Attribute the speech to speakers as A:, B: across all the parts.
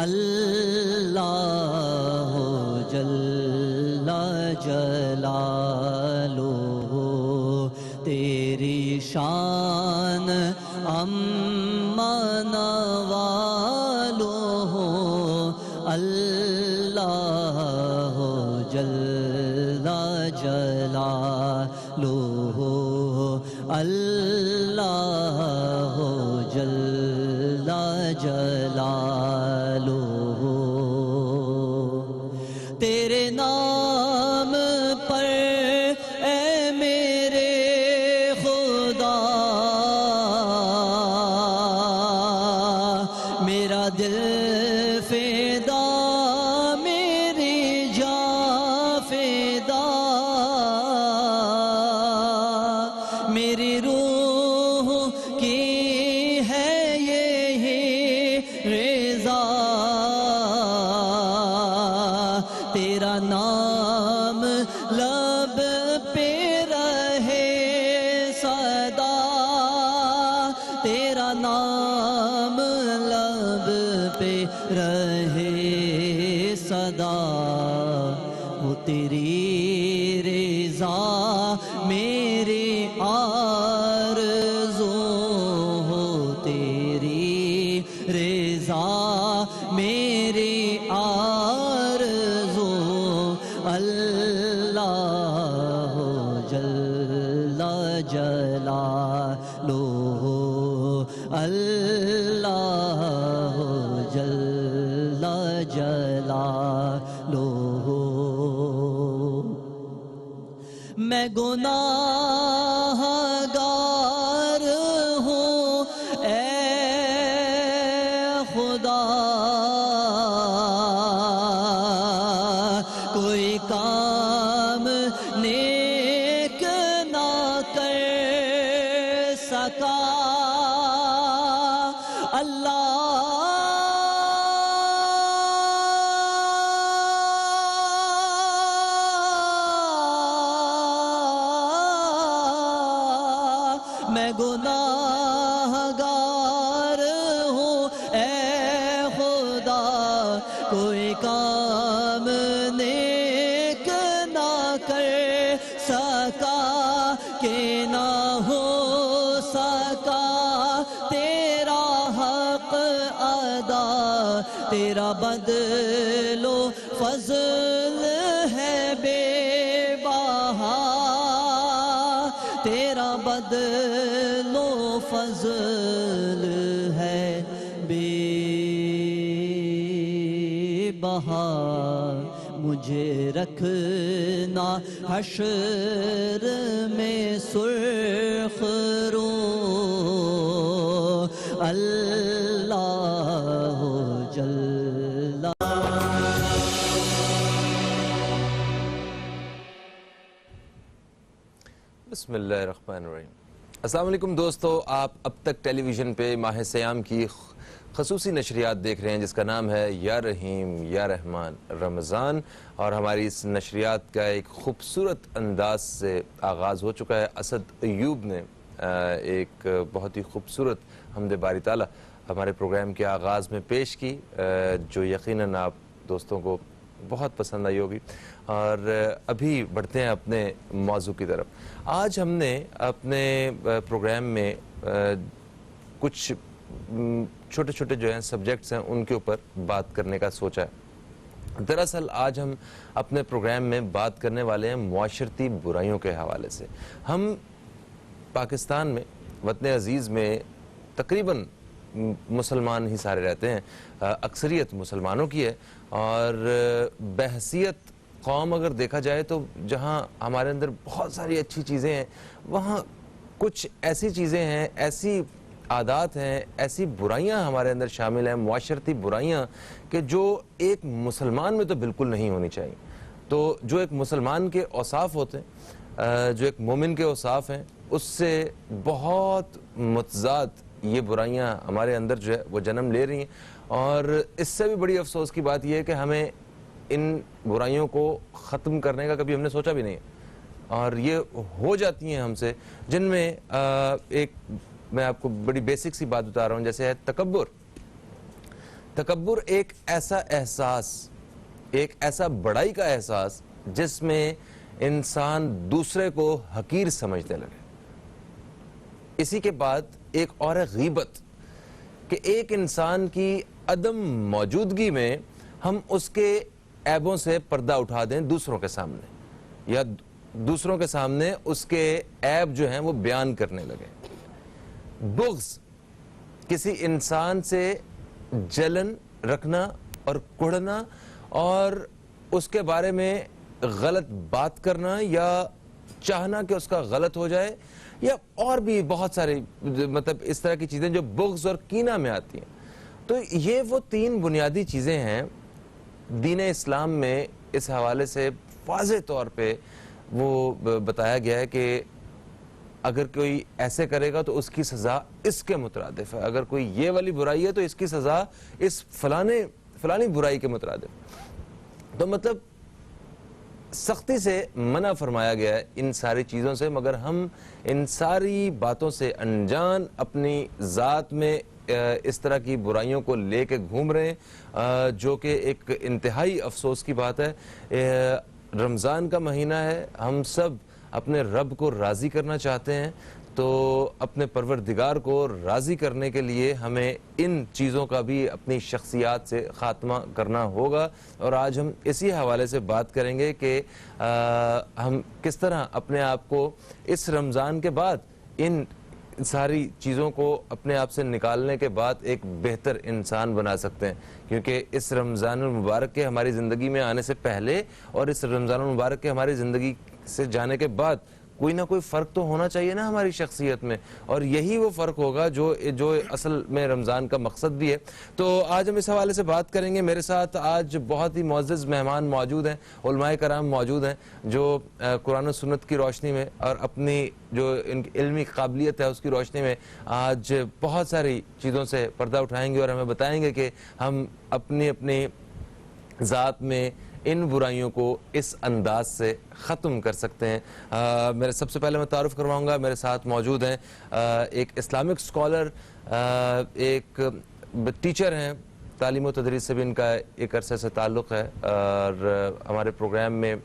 A: اللہ جل جلالہ تیری شان اما نوالہ اللہ جل جلالہ اللہ جل جلالہ تیرے نام پر اے میرے خدا میرا دل فدا میری جان فدا میری روح کی ہے یہی رضا تیرا نام لب پہ رہے صدا تیرا نام لب پہ رہے صدا وہ تیری رضا میری آرزو ہو تیری رضا میری آرزو اللہ جل جلالہ اللہ جل جلالہ میں گناہ گار ہوں اے خدا کوئی کام نیک نہ کر سکا میں گناہ گار ہوں اے خدا کوئی کام نیک نہ کر سکا کہ نہ ہو سکا تیرا حق ادا تیرا بدل و فضل ہے بے بہا تیرا بدل و فضل ہے بے بہا مجھے رکھنا حشر میں سرخ رو اللہ جل
B: بسم اللہ الرحمن الرحیم۔ السلام علیکم دوستو، آپ اب تک ٹیلی ویژن پہ ماہ سیام کی خصوصی نشریات دیکھ رہے ہیں جس کا نام ہے یا رحیم یا رحمان رمضان، اور ہماری اس نشریات کا ایک خوبصورت انداز سے آغاز ہو چکا ہے۔ اسد ایوب نے ایک بہت ہی خوبصورت حمد باری تعالیٰ ہمارے پروگرام کے آغاز میں پیش کی، جو یقیناً آپ دوستوں کو بہت پسند آئی ہوگی۔ اور ابھی بڑھتے ہیں اپنے موضوع کی طرف۔ آج ہم نے اپنے پروگرام میں کچھ چھوٹے چھوٹے جو ہیں سبجیکٹس ہیں ان کے اوپر بات کرنے کا سوچا ہے۔ دراصل آج ہم اپنے پروگرام میں بات کرنے والے ہیں معاشرتی برائیوں کے حوالے سے۔ ہم پاکستان میں وطن عزیز میں تقریباً مسلمان ہی سارے رہتے ہیں، اکثریت مسلمانوں کی ہے، اور بحیثیت قوم اگر دیکھا جائے تو جہاں ہمارے اندر بہت ساری اچھی چیزیں ہیں، وہاں کچھ ایسی چیزیں ہیں، ایسی عادات ہیں، ایسی برائیاں ہمارے اندر شامل ہیں، معاشرتی برائیاں کہ جو ایک مسلمان میں تو بالکل نہیں ہونی چاہیے۔ تو جو ایک مسلمان کے اوصاف ہوتے ہیں، جو ایک مومن کے اوصاف ہیں، اس سے بہت متضاد یہ برائیاں ہمارے اندر جو ہے وہ جنم لے رہی ہیں۔ اور اس سے بھی بڑی افسوس کی بات یہ ہے کہ ہمیں ان برائیوں کو ختم کرنے کا کبھی ہم نے سوچا بھی نہیں ہے، اور یہ ہو جاتی ہیں ہم سے، جن میں ایک میں آپ کو بڑی بیسک سی بات بتا رہا ہوں، جیسے ہے تکبر۔ تکبر ایک ایسا احساس، ایک ایسا بڑائی کا احساس جس میں انسان دوسرے کو حقیر سمجھنے لگے۔ اسی کے بعد ایک اور ہے غیبت، کہ ایک انسان کی عدم موجودگی میں ہم اس کے عیبوں سے پردہ اٹھا دیں دوسروں کے سامنے، یا دوسروں کے سامنے اس کے عیب جو ہیں وہ بیان کرنے لگے۔ بغض، کسی انسان سے جلن رکھنا اور کڑھنا اور اس کے بارے میں غلط بات کرنا یا چاہنا کہ اس کا غلط ہو جائے، یا اور بھی بہت ساری مطلب اس طرح کی چیزیں جو بغض اور کینہ میں آتی ہیں۔ تو یہ وہ تین بنیادی چیزیں ہیں دین اسلام میں اس حوالے سے واضح طور پہ وہ بتایا گیا ہے کہ اگر کوئی ایسے کرے گا تو اس کی سزا اس کے مترادف ہے، اگر کوئی یہ والی برائی ہے تو اس کی سزا اس فلانی برائی کے مترادف۔ تو مطلب سختی سے منع فرمایا گیا ہے ان ساری چیزوں سے، مگر ہم ان ساری باتوں سے انجان اپنی ذات میں اس طرح کی برائیوں کو لے کے گھوم رہے ہیں، جو کہ ایک انتہائی افسوس کی بات ہے۔ رمضان کا مہینہ ہے، ہم سب اپنے رب کو راضی کرنا چاہتے ہیں، تو اپنے پروردگار کو راضی کرنے کے لیے ہمیں ان چیزوں کا بھی اپنی شخصیات سے خاتمہ کرنا ہوگا۔ اور آج ہم اسی حوالے سے بات کریں گے کہ ہم کس طرح اپنے آپ کو اس رمضان کے بعد ان ساری چیزوں کو اپنے آپ سے نکالنے کے بعد ایک بہتر انسان بنا سکتے ہیں، کیونکہ اس رمضان المبارک کے ہماری زندگی میں آنے سے پہلے اور اس رمضان المبارک کے ہماری زندگی سے جانے کے بعد کوئی نہ کوئی فرق تو ہونا چاہیے نا ہماری شخصیت میں، اور یہی وہ فرق ہوگا جو اصل میں رمضان کا مقصد بھی ہے۔ تو آج ہم اس حوالے سے بات کریں گے۔ میرے ساتھ آج بہت ہی معزز مہمان موجود ہیں، علماء کرام موجود ہیں، جو قرآن و سنت کی روشنی میں اور اپنی جو ان کی علمی قابلیت ہے اس کی روشنی میں آج بہت ساری چیزوں سے پردہ اٹھائیں گے اور ہمیں بتائیں گے کہ ہم اپنی ذات میں ان برائیوں کو اس انداز سے ختم کر سکتے ہیں۔ میرے سب سے پہلے میں تعارف کرواؤں گا، میرے ساتھ موجود ہیں ایک اسلامک اسکالر، ایک ٹیچر ہیں، تعلیم و تدریس سے بھی ان کا ایک عرصے سے تعلق ہے، اور ہمارے پروگرام میں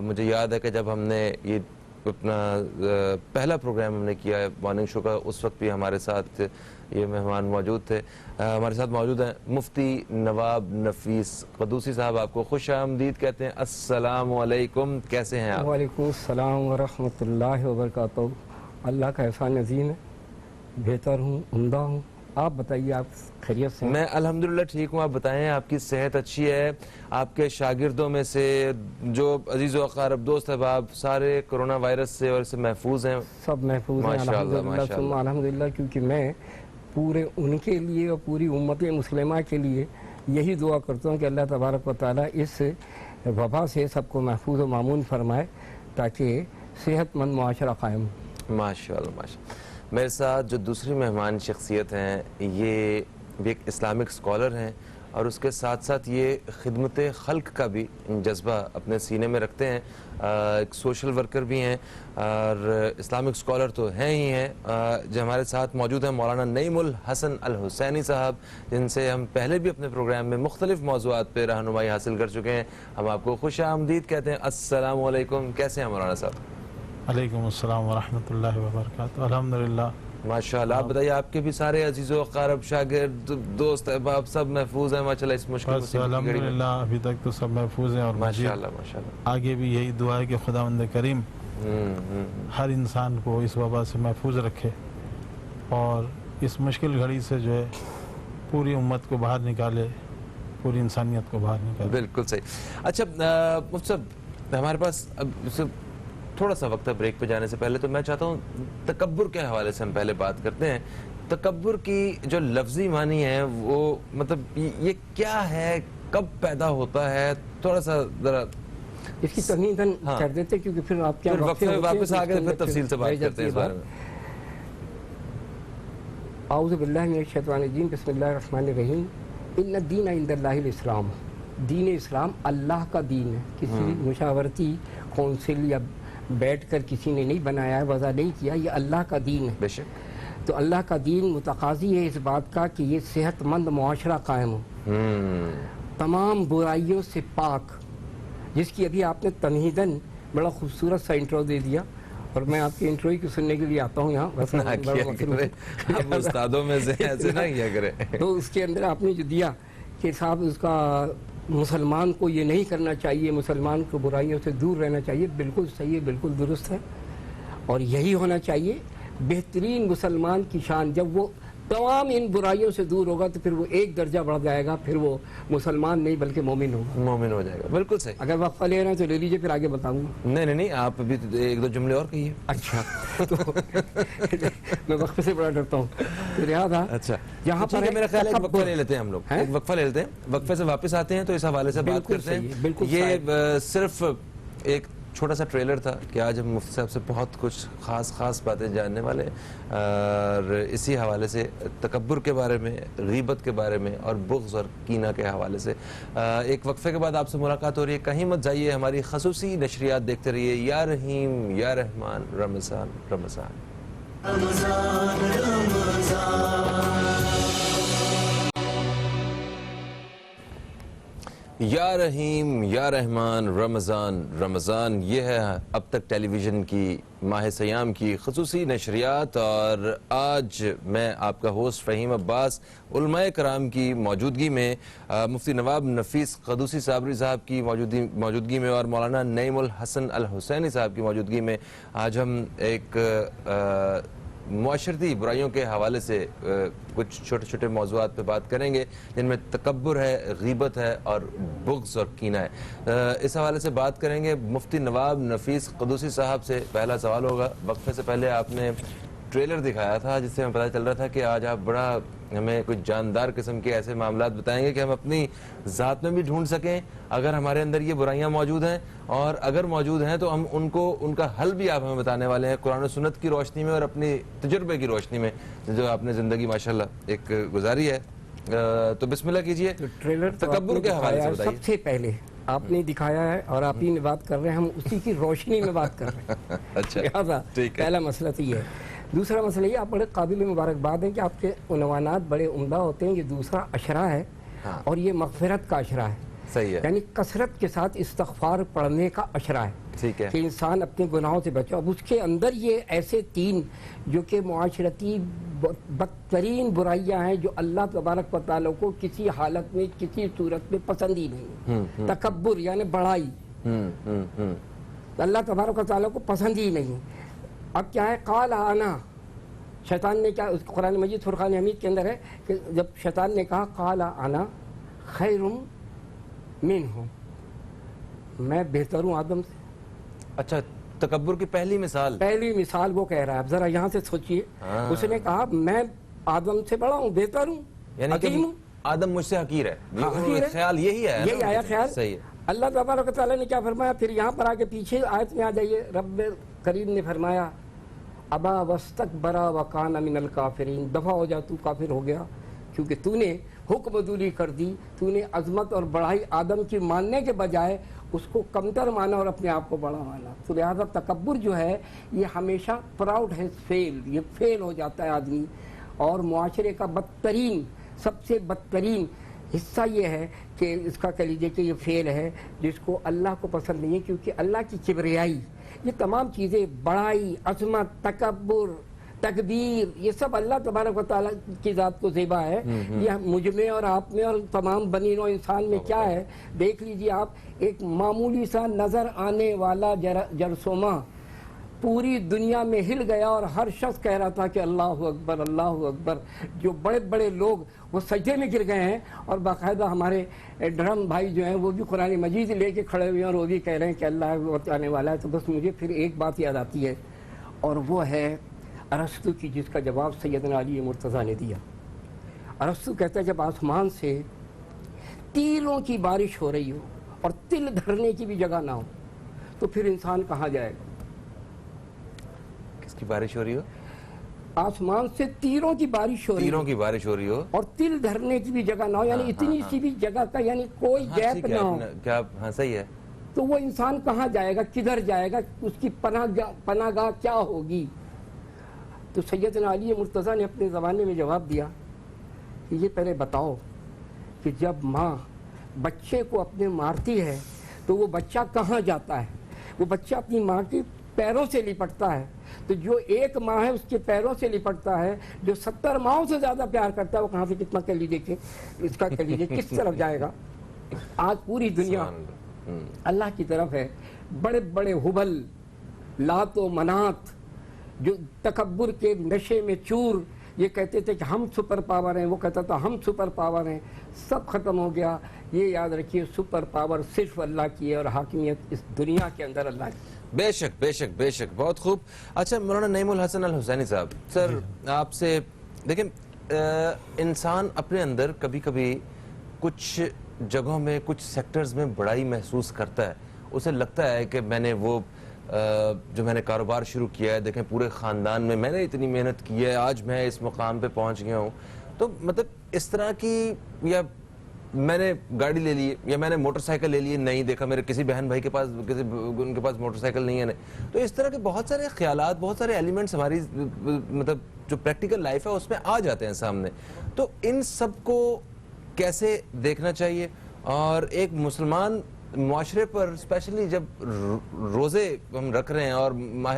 B: مجھے یاد ہے کہ جب ہم نے یہ اپنا پہلا پروگرام ہم نے کیا ہے مارننگ شو کا، اس وقت بھی ہمارے ساتھ یہ مہمان موجود تھے۔ ہمارے ساتھ موجود ہیں مفتی نواب نفیس قدوسی صاحب، آپ کو خوش آمدید کہتے ہیں۔ السلام علیکم، کیسے ہیں آپ؟
C: وعلیکم السلام ورحمۃ اللہ وبرکاتہ۔ اللہ کا احسان عظیم ہے، بہتر ہوں، عمدہ ہوں۔ آپ بتائیے، آپ خیریت سے ہیں؟
B: میں الحمدللہ ٹھیک ہوں، آپ بتائیں آپ کی صحت اچھی ہے؟ آپ کے شاگردوں میں سے جو عزیز و اقارب دوست احباب سارے کرونا وائرس سے اور سے محفوظ ہیں؟
C: سب محفوظ ہیں الحمدللہ ثم الحمدللہ، کیونکہ میں پورے ان کے لیے اور پوری امت مسلمہ کے لیے یہی دعا کرتا ہوں کہ اللہ تبارک و تعالیٰ اس وبا سے سب کو محفوظ و مامون فرمائے تاکہ صحت مند معاشرہ قائم ہو۔
B: ماشاءاللہ ماشاءاللہ۔ میرے ساتھ جو دوسری مہمان شخصیت ہیں یہ بھی ایک اسلامک اسکالر ہیں، اور اس کے ساتھ ساتھ یہ خدمت خلق کا بھی جذبہ اپنے سینے میں رکھتے ہیں، ایک سوشل ورکر بھی ہیں اور اسلامک اسکالر تو ہیں ہی ہیں۔ جو ہمارے ساتھ موجود ہیں مولانا نعیم الحسن الحسینی صاحب، جن سے ہم پہلے بھی اپنے پروگرام میں مختلف موضوعات پہ رہنمائی حاصل کر چکے ہیں۔ ہم آپ کو خوش آمدید کہتے ہیں۔ السلام علیکم، کیسے ہیں مولانا صاحب؟
D: علیکم السلام ورحمۃ اللہ وبرکاتہ۔ الحمدللہ،
B: ماشاءاللہ۔ آپ بتائیے، آپ کے بھی سارے عزیز و اقارب شاگرد دوست احباب سب محفوظ ہیں ماشاءاللہ اس مشکل
D: بس الحمدللہ ابھی تک تو سب محفوظ ہیں، اور
B: ماشاءاللہ ماشاءاللہ
D: آگے بھی یہی دعا ہے کہ خداوند کریم ہر انسان کو اس وبا سے محفوظ رکھے اور اس مشکل گھڑی سے جو ہے پوری امت کو باہر نکالے، پوری انسانیت کو باہر نکالے۔
B: بالکل صحیح۔ اچھا مفتی صاحب، ہمارے پاس اب تھوڑا سا وقت ہے بریک پہ جانے سے پہلے، تو میں چاہتا ہوں تکبر کے حوالے سے ہم پہلے بات کرتے ہیں۔ تکبر کی جو لفظی معنی ہے وہ مطلب یہ کیا ہے، کب پیدا ہوتا ہے، تھوڑا سا ذرا
C: اس کی تمہید کر دیتے کیونکہ پھر آپ کیا
B: واپس آگے پھر تفصیل سے بات کرتے ہیں اس بارے میں۔
C: اعوذ باللہ من الشیطان الرجیم، بسم اللہ الرحمن الرحیم۔ ان الدین عند اللہ الاسلام، دین اسلام اللہ کا دین ہے، کسی مشاورتی کونسل یا بیٹھ کر کسی نے نہیں بنایا ہے، وضع نہیں کیا، یہ اللہ کا دین ہے۔
B: بے شک
C: تو اللہ کا دین متقاضی ہے اس بات کا کہ یہ صحت مند معاشرہ قائم ہو، تمام برائیوں سے پاک، جس کی ابھی آپ نے تمہیداً بڑا خوبصورت سا انٹرو دے دیا، اور میں آپ کی انٹرو کو سننے کے لیے آتا ہوں یہاں، بس
B: آپ استادوں میں سے ایسے نہ کیا کریں۔
C: تو اس کے اندر آپ نے جو دیا کہ صاحب اس کا مسلمان کو یہ نہیں کرنا چاہیے، مسلمان کو برائیوں سے دور رہنا چاہیے، بالکل صحیح ہے، بالکل درست ہے، اور یہی ہونا چاہیے۔ بہترین مسلمان کی شان جب وہ تمام ان برائیوں سے دور ہوگا تو پھر وہ ایک درجہ بڑھ جائے گا، پھر وہ مسلمان نہیں بلکہ مومن ہوگا،
B: مومن ہو جائے گا، بالکل صحیح۔
C: اگر وقفہ لے رہے ہیں تو لے لیجیے، پھر آگے بتاؤں گا۔
B: نہیں، آپ ابھی ایک دو جملے اور کہیے۔
C: اچھا، تو میں وقفے سے بڑا ڈرتا ہوں، تو لہٰذا
B: اچھا
C: یہاں پر
B: میرا خیال ہے ایک وقفہ لے لیتے ہیں ہم لوگ، ایک وقفہ لے لیتے ہیں، وقفے سے واپس آتے ہیں تو اس حوالے سے بات کرتے ہیں۔ یہ صرف ایک چھوٹا سا ٹریلر تھا کہ آج ہم مفتی صاحب سے بہت کچھ خاص باتیں جاننے والے ہیں، اور اسی حوالے سے تکبر کے بارے میں، غیبت کے بارے میں، اور بغض اور کینہ کے حوالے سے ایک وقفے کے بعد آپ سے ملاقات ہو رہی ہے۔ کہیں مت جائیے، ہماری خصوصی نشریات دیکھتے رہیے، یا رحیم یا رحمان، رمضان رمضان یا رحیم یا رحمان، رمضان رمضان۔ یہ ہے اب تک ٹیلی ویژن کی ماہ سیام کی خصوصی نشریات، اور آج میں آپ کا ہوسٹ فہیم عباس علماء کرام کی موجودگی میں، مفتی نواب نفیس قدوسی صابری صاحب کی موجودگی میں، اور مولانا نعیم الحسن الحسینی صاحب کی موجودگی میں آج ہم ایک معاشرتی برائیوں کے حوالے سے کچھ چھوٹے چھوٹے موضوعات پہ بات کریں گے، جن میں تکبر ہے، غیبت ہے، اور بغض اور کینہ ہے۔ اس حوالے سے بات کریں گے مفتی نواب نفیس قدوسی صاحب سے۔ پہلا سوال ہوگا، وقفے سے پہلے آپ نے ٹریلر دکھایا تھا جس سے ہمیں پتہ چل رہا تھا کہ آج آپ بڑا ہمیں کچھ جاندار قسم کے ایسے معاملات بتائیں گے کہ ہم اپنی ذات میں بھی ڈھونڈ سکیں اگر ہمارے اندر یہ برائیاں موجود ہیں، اور اگر موجود ہیں تو ہم ان کا حل بھی آپ ہمیں بتانے والے ہیں قرآن و سنت کی روشنی میں اور اپنی تجربے کی روشنی میں جو آپ نے زندگی ماشاءاللہ ایک گزاری ہے۔ تو بسم اللہ کیجئے،
C: ٹریلر
B: تکبر کے حوالے سے بتائیے۔
C: سب سے پہلے آپ نے دکھایا ہے اور آپ ہی نے بات کر رہے ہیں، ہم اسی کی روشنی میں بات کر رہے ہیں۔
B: اچھا،
C: لہٰذا پہلا مسئلہ تو یہ ہے۔ دوسرا مسئلہ یہ، آپ بڑے قابل مبارکباد ہیں کہ آپ کے عنوانات بڑے عمدہ ہوتے ہیں۔ یہ دوسرا اشرہ ہے، اور یہ مغفرت کا اشرہ ہے،
B: صحیح ہے،
C: یعنی کثرت کے ساتھ استغفار پڑھنے کا اشرہ ہے،
B: ٹھیک ہے،
C: کہ انسان اپنے گناہوں سے بچے۔ اب اس کے اندر یہ ایسے تین جو کہ معاشرتی بدترین برائیاں ہیں، جو اللہ تبارک و تعالیٰ کو کسی حالت میں کسی صورت میں پسند ہی نہیں۔ تکبر یعنی بڑائی، اللہ تبارک و تعالیٰ کو پسند ہی نہیں۔ اب کیا ہے، قال انا، شیطان نے کیا، قرآن مجید فرقان حمید کے اندر ہے کہ جب شیطان نے کہا قال انا خیر منہ، میں بہتر ہوں آدم سے۔
B: اچھا، تکبر کی پہلی مثال
C: وہ کہہ رہا ہے۔ اب ذرا یہاں سے سوچئے، اس نے کہا میں آدم سے بڑا ہوں، بہتر ہوں، حکیم ہوں،
B: آدم مجھ سے حقیر ہے، خیال یہی
C: آیا خیال۔
B: صحیح ہے۔
C: اللہ تبارک و تعالیٰ نے کیا فرمایا، پھر یہاں پر آگے پیچھے آیت میں آ جائیے، رب کریم نے فرمایا ابا واستکبر وکان من الکافرین، دفع ہو جا، تو کافر ہو گیا، کیونکہ تو نے حکم دولی کر دی، تو نے عظمت اور بڑائی آدم کی ماننے کے بجائے اس کو کمتر مانا اور اپنے آپ کو بڑا مانا۔ تو لہذا تکبر جو ہے یہ ہمیشہ پراؤڈ ہے، یہ فیل ہو جاتا ہے آدمی، اور معاشرے کا بدترین، سب سے بدترین حصہ یہ ہے کہ اس کا کہہ لیجیے کہ یہ فیل ہے جس کو اللہ کو پسند نہیں ہے، کیونکہ اللہ کی کبریائی، یہ تمام چیزیں، بڑائی، عظمت، تکبر، تکبیر، یہ سب اللہ تبارک و تعالیٰ کی ذات کو زیبا ہے۔ یہ مجھ میں اور آپ میں اور تمام بنی نوع انسان میں کیا ہے، دیکھ لیجیے آپ، ایک معمولی سا نظر آنے والا جرثومہ پوری دنیا میں ہل گیا، اور ہر شخص کہہ رہا تھا کہ اللہ اکبر اللہ اکبر۔ جو بڑے بڑے لوگ وہ سجدے میں گر گئے ہیں، اور باقاعدہ ہمارے ڈرم بھائی جو ہیں وہ بھی قرآن مجید لے کے کھڑے ہوئے ہیں، اور وہ بھی کہہ رہے ہیں کہ اللہ آنے والا ہے۔ تو بس مجھے پھر ایک بات یاد آتی ہے، اور وہ ہے ارسطو کی، جس کا جواب سیدنا علی مرتضیٰ نے دیا۔ ارسطو کہتا ہے جب آسمان سے تیلوں کی بارش ہو رہی ہو اور تل دھرنے کی بھی جگہ نہ ہو تو پھر انسان کہاں جائے گا؟
B: کس کی بارش ہو رہی ہو؟
C: آسمان سے تیروں کی بارش ہو رہی ہو اور تل دھرنے کی بھی جگہ نہ ہو، یعنی اتنی سی بھی جگہ کا یعنی کوئی گیپ نہ ہو،
B: ہاں صحیح ہے،
C: تو وہ انسان کہاں جائے گا، کدھر جائے گا، اس کی پناہ گاہ کیا ہوگی؟ تو سیدنا علی مرتضیٰ نے اپنے زمانے میں جواب دیا کہ یہ پہلے بتاؤ کہ جب ماں بچے کو اپنے مارتی ہے تو وہ بچہ کہاں جاتا ہے؟ وہ بچہ اپنی ماں کے پیروں سے لپٹتا ہے، تو جو ایک ماں ہے اس کے پیروں سے لپٹتا ہے، جو 70 ماؤں سے زیادہ پیار کرتا ہے وہ کہاں سے کتنا کلیجے کے اس کا کلیجے کس طرف جائے گا؟ آج پوری دنیا اللہ کی طرف ہے. بڑے بڑے ہبل، لات و منات، جو تکبر کے نشے میں چور، یہ کہتے تھے کہ ہم سپر پاور ہیں، وہ کہتا تھا ہم سپر پاور ہیں، سب ختم ہو گیا. یہ یاد رکھیے سپر پاور صرف اللہ کی ہے اور حاکمیت اس دنیا کے اندر اللہ کی.
B: بے شک بے شک بے شک، بہت خوب. اچھا مولانا نعیم الحسن الحسینی صاحب، سر آپ سے دیکھیں، انسان اپنے اندر کبھی کبھی کچھ جگہوں میں کچھ سیکٹرز میں بڑائی محسوس کرتا ہے. اسے لگتا ہے کہ میں نے وہ جو میں نے کاروبار شروع کیا ہے، دیکھیں پورے خاندان میں میں نے اتنی محنت کی ہے، آج میں اس مقام پہ پہنچ گیا ہوں. تو مطلب اس طرح کی، یا میں نے گاڑی لے لی یا میں نے موٹر سائیکل لے لی، نہیں دیکھا میرے کسی بہن بھائی کے پاس ان کے پاس موٹر سائیکل نہیں ہے. تو اس طرح کے بہت سارے خیالات، بہت سارے ایلیمنٹس ہماری مطلب جو پریکٹیکل لائف ہے اس میں آ جاتے ہیں سامنے. تو ان سب کو کیسے دیکھنا چاہیے؟ اور ایک مسلمان معاشرے پر اسپیشلی جب روزے ہم رکھ رہے ہیں اور ماہ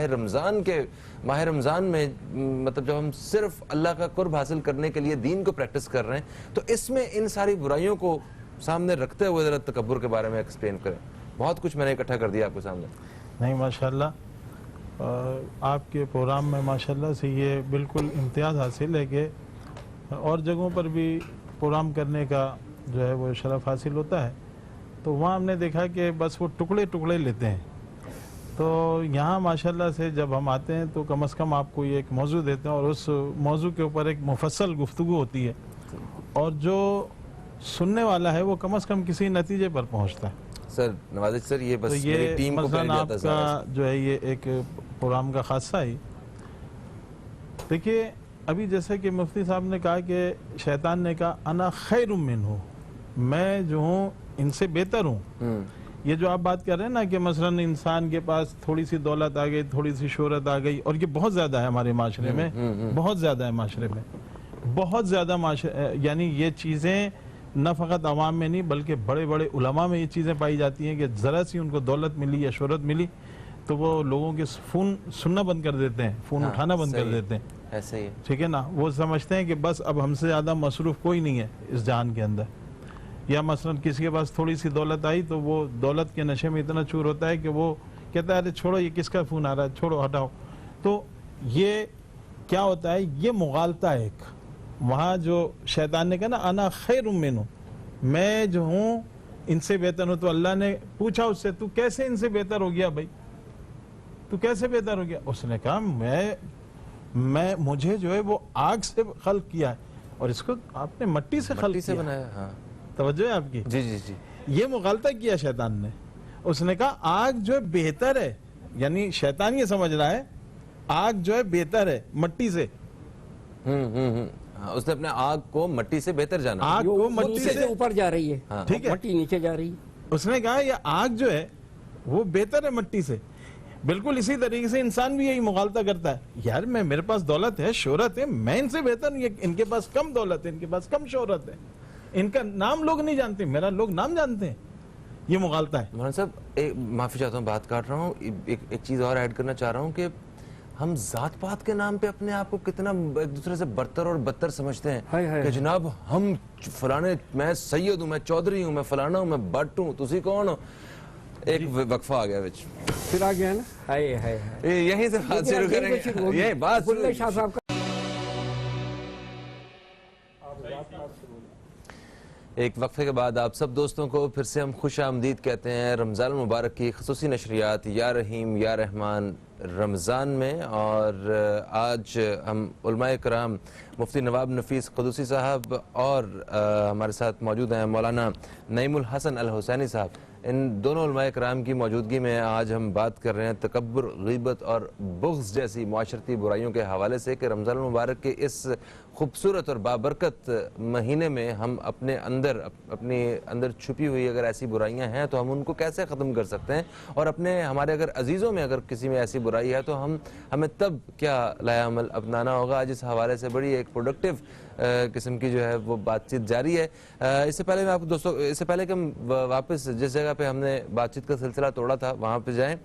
B: رمضان میں مطلب جب ہم صرف اللہ کا قرب حاصل کرنے کے لیے دین کو پریکٹس کر رہے ہیں، تو اس میں ان ساری برائیوں کو سامنے رکھتے ہوئے ذرا تکبر کے بارے میں ایکسپلین کریں. بہت کچھ میں نے اکٹھا کر دیا آپ کے سامنے.
D: نہیں ماشاءاللہ، آپ کے پروگرام میں ماشاءاللہ سے یہ بالکل امتیاز حاصل ہے کہ اور جگہوں پر بھی پروگرام کرنے کا جو ہے وہ شرف حاصل ہوتا ہے. تو وہاں ہم نے دیکھا کہ بس وہ ٹکڑے ٹکڑے لیتے ہیں. تو یہاں ماشاءاللہ سے جب ہم آتے ہیں تو کم از کم آپ کو یہ ایک موضوع دیتے ہیں اور اس موضوع کے اوپر ایک مفصل گفتگو ہوتی ہے، اور جو سننے والا ہے وہ کم از کم کسی نتیجے پر پہنچتا ہے.
B: سر نوازش سر، یہ بس میری ٹیم کو
D: مثلاً آپ کا جو ہے یہ ایک پروگرام کا خاصہ ہی دیکھیے. ابھی جیسے کہ مفتی صاحب نے کہا کہ شیطان نے کہا انا خیر منہ، میں جو ہوں ان سے بہتر ہوں. یہ جو آپ بات کر رہے ہیں نا کہ مثلاً انسان کے پاس تھوڑی سی دولت آ گئی، تھوڑی سی شہرت آ گئی، اور یہ بہت زیادہ ہے ہمارے معاشرے میں، بہت زیادہ ہے معاشرے میں، بہت زیادہ یعنی یہ چیزیں نہ فقط عوام میں نہیں بلکہ بڑے بڑے علماء میں یہ چیزیں پائی جاتی ہیں کہ ذرا سی ان کو دولت ملی یا شہرت ملی تو وہ لوگوں کے فون سننا بند کر دیتے ہیں، فون اٹھانا بند کر دیتے ہیں.
B: ایسے ہی
D: ٹھیک ہے نا، وہ سمجھتے ہیں کہ بس اب ہم سے زیادہ مصروف کوئی نہیں ہے اس جہان کے اندر. یا مثلا کسی کے پاس تھوڑی سی دولت آئی تو وہ دولت کے نشے میں اتنا چور ہوتا ہے کہ وہ کہتا ہے ارے چھوڑو یہ کس کا فون آ رہا ہے، چھوڑو ہٹاؤ. تو یہ کیا ہوتا ہے، یہ مغالطہ ہے ایک. وہاں جو شیطان نے کہا نا انا خیر منہ، میں جو ہوں ان سے بہتر ہوں. تو اللہ نے پوچھا اس سے تو کیسے ان سے بہتر ہو گیا بھائی، تو کیسے بہتر ہو گیا؟ اس نے کہا میں مجھے جو ہے وہ آگ سے خلق کیا ہے اور اس کو آپ نے مٹی سے خلق کیا.
B: بنایا. ہاں
D: توجہ ہے آپ کی؟
B: جی جی جی.
D: یہ مغالطہ کیا شیطان نے. اس نے کہا آگ جو ہے بہتر ہے، یعنی شیطان یہ سمجھ رہا ہے آگ جو ہے بہتر ہے مٹی سے.
B: اس نے اپنے آگ کو مٹی سے بہتر جانا.
D: آگ کو مٹی سے
C: اوپر جا رہی ہے،
D: ٹھیک ہے،
C: مٹی نیچے جا رہی ہے.
D: اس نے کہا یہ آگ جو ہے وہ بہتر ہے مٹی سے. بالکل اسی طریقے سے انسان بھی یہی مغالطہ کرتا ہے، یار میرے پاس دولت ہے، شہرت ہے، میں ان سے بہتر ہوں. ان کے پاس کم دولت ہے، ان کے پاس کم شہرت ہے، ان کا نام لوگ نہیں جانتے، میرا لوگ نام جانتے ہیں. یہ مغالطہ ہے.
B: مولانا صاحب معافی چاہتا ہوں بات کاٹ رہا ہوں، ایک چیز اور ایڈ کرنا چاہ رہا ہوں کہ ہم ذات پات کے نام پہ اپنے آپ کو کتنا ایک دوسرے سے برتر اور بدتر سمجھتے ہیں کہ جناب ہم فلانے، میں سید ہوں، میں چودھری ہوں، میں فلانا ہوں، میں بٹ ہوں، تسی کون ہو. ایک وقفہ آ گیا بچ
C: پھر آ گیا نا،
B: یہیں سے بات شروع کریں گے. یہی بات
C: شاہ صاحب کا
B: ایک وقفے کے بعد آپ سب دوستوں کو پھر سے ہم خوش آمدید کہتے ہیں رمضان المبارک کی خصوصی نشریات یا رحیم یا رحمان رمضان میں. اور آج ہم علماء کرام مفتی نواب نفیس قدوسی صاحب اور ہمارے ساتھ موجود ہیں مولانا نعیم الحسن الحسینی صاحب. ان دونوں علماء کرام کی موجودگی میں آج ہم بات کر رہے ہیں تکبر، غیبت اور بغض جیسی معاشرتی برائیوں کے حوالے سے کہ رمضان المبارک کے اس خوبصورت اور بابرکت مہینے میں ہم اپنے اندر چھپی ہوئی اگر ایسی برائیاں ہیں تو ہم ان کو کیسے ختم کر سکتے ہیں، اور ہمارے اگر عزیزوں میں اگر کسی میں ایسی برائی ہے تو ہمیں تب کیا لایا عمل اپنانا ہوگا. آج اس حوالے سے بڑی ایک پروڈکٹیو قسم کی جو ہے وہ بات چیت جاری ہے. اس سے پہلے میں آپ کو دوستوں، اس سے پہلے کہ ہم واپس جس جگہ پہ ہم نے بات چیت کا سلسلہ توڑا تھا وہاں پہ جائیں،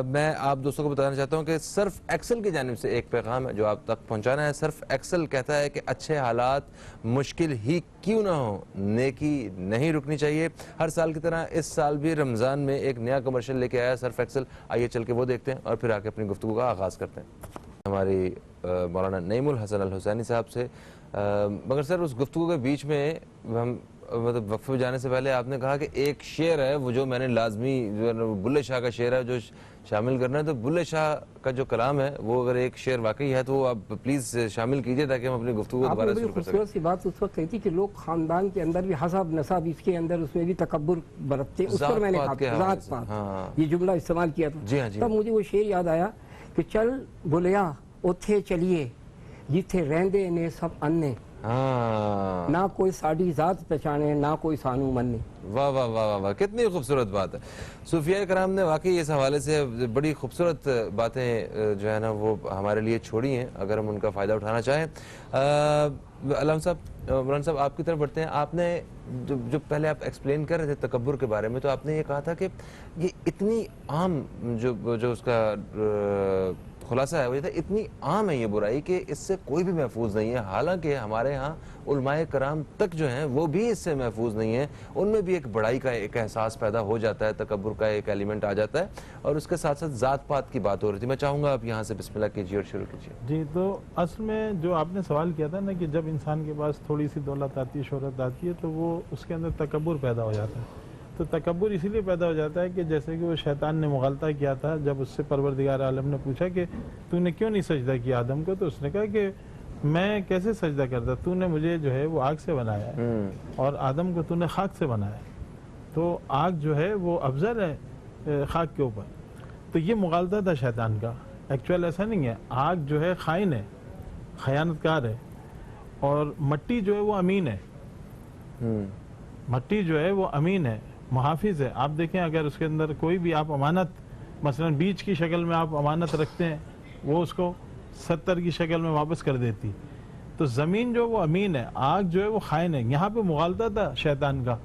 B: میں آپ دوستوں کو بتانا چاہتا ہوں کہ سرف ایکسل کی جانب سے ایک پیغام ہے جو آپ تک پہنچانا ہے. سرف ایکسل کہتا ہے کہ اچھے حالات مشکل ہی کیوں نہ ہو، نیکی نہیں رکنی چاہیے. ہر سال کی طرح اس سال بھی رمضان میں ایک نیا کمرشل لے کے آیا سرف ایکسل. آئیے چل کے وہ دیکھتے ہیں اور پھر آ کے اپنی گفتگو کا آغاز کرتے ہیں ہماری مولانا نعیم الحسن الحسینی صاحب سے. مگر سر اس گفتگو کے بیچ میں ہم مطلب وقفے پہ جانے سے پہلے آپ نے کہا کہ ایک شعر ہے وہ جو میں نے لازمی جو ہے بلے شاہ کا شعر ہے جو شامل کرنا ہے. تو بلے شاہ کا جو کلام ہے وہ اگر ایک شعر واقعی ہے تو وہ آپ پلیز شامل کیجئے تاکہ ہم اپنی گفتگو دوبارہ شروع کر سکیں.
C: خوبصورت سی بات اس وقت کہی تھی کہ لوگ خاندان کے اندر بھی حسب نسب اس کے اندر اس میں بھی تکبر برتتے ہیں. اس پر میں نے کہا ذات پات یہ جملہ استعمال کیا تھا. تب مجھے وہ شعر یاد آیا کہ چل بلیا اوتھے چلیے جتھے رہندے نے سب انے، نہ کوئی ساڑی ذات پہچانے نہ کوئی سانو مننے.
B: واہ واہ واہ واہ، کتنی خوبصورت بات ہے. صوفیاء کرام نے واقعی اس حوالے سے بڑی خوبصورت باتیں جو ہے نا وہ ہمارے لیے چھوڑی ہیں اگر ہم ان کا فائدہ اٹھانا چاہیں. علامہ صاحب، مولانا صاحب آپ کی طرف بڑھتے ہیں. آپ نے جو پہلے آپ ایکسپلین کر رہے تھے تکبر کے بارے میں تو آپ نے یہ کہا تھا کہ یہ اتنی عام جو اس کا خلاصہ ہے وہ یہ تھا اتنی عام ہے یہ برائی کہ اس سے کوئی بھی محفوظ نہیں ہے. حالانکہ ہمارے ہاں علماء کرام تک جو ہیں وہ بھی اس سے محفوظ نہیں ہیں. ان میں بھی ایک بڑائی کا ایک احساس پیدا ہو جاتا ہے، تکبر کا ایک ایلیمنٹ آ جاتا ہے اور اس کے ساتھ ساتھ ذات پات کی بات ہو رہی تھی. میں چاہوں گا آپ یہاں سے بسم اللہ کیجیے اور شروع کیجیے.
D: جی، تو اصل میں جو آپ نے سوال کیا تھا نا کہ جب انسان کے پاس تھوڑی سی دولت آتی ہے، شہرت آتی ہے تو وہ اس کے اندر تکبر پیدا ہو جاتا ہے. تو تکبر اسی لیے پیدا ہو جاتا ہے کہ جیسے کہ وہ شیطان نے مغالطہ کیا تھا جب اس سے پروردگار عالم نے پوچھا کہ تو نے کیوں نہیں سجدہ کیا آدم کو، تو اس نے کہا کہ میں کیسے سجدہ کرتا، تو نے مجھے جو ہے وہ آگ سے بنایا ہے اور آدم کو تو نے خاک سے بنایا ہے، تو آگ جو ہے وہ افضل ہے خاک کے اوپر. تو یہ مغالطہ تھا شیطان کا. ایکچوئل ایسا نہیں ہے. آگ جو ہے خائن ہے، خیانت کار ہے، اور مٹی جو ہے وہ امین ہے. مٹی جو ہے وہ امین ہے، محافظ ہے. آپ دیکھیں اگر اس کے اندر کوئی بھی آپ امانت مثلا بیج کی شکل میں آپ امانت رکھتے ہیں وہ اس کو 70 کی شکل میں واپس کر دیتی. تو زمین جو وہ امین ہے، آگ جو ہے وہ خائن ہے. یہاں پہ مغالطہ تھا شیطان کا